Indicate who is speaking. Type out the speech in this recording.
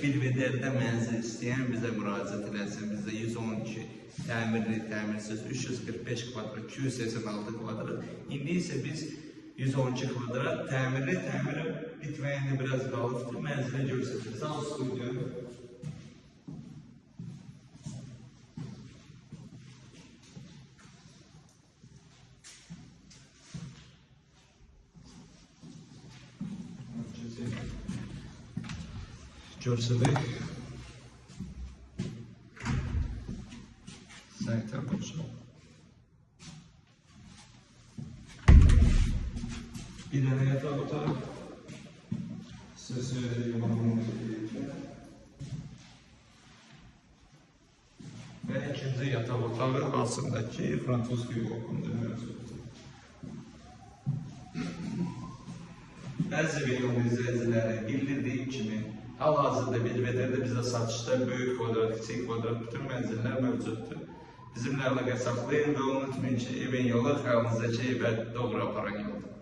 Speaker 1: Belvederdə mənzil istəyən bizə müraciət eləsin. Bizdə 112 təmirli, təmirsiz 345 kvadrat, 286 kvadrat. İndi isə biz 112 kvadrat təmirli, təmiri bitməyəndə biraz qalıbdır. Mənzilə göstərir. Sağ studiyo. Görsədik. Səhətə qoşun. Bir dənə yataq otağı. Sizə söylədiyim və ikinci yataq otağı altındakı Frantuski balkonda mövcuddur. Bəzi video izləyiciləri bildirdiyi kimi hal-hazırda Belvederdə bizdə satışda böyük kvadrat, kiçik kvadrat bütün mənzillər mövcuddur. Bizimlə əlaqə saxlayın və unutmayın ki, evin yolu xəyalınızdakı evə doğru aparan yoldur.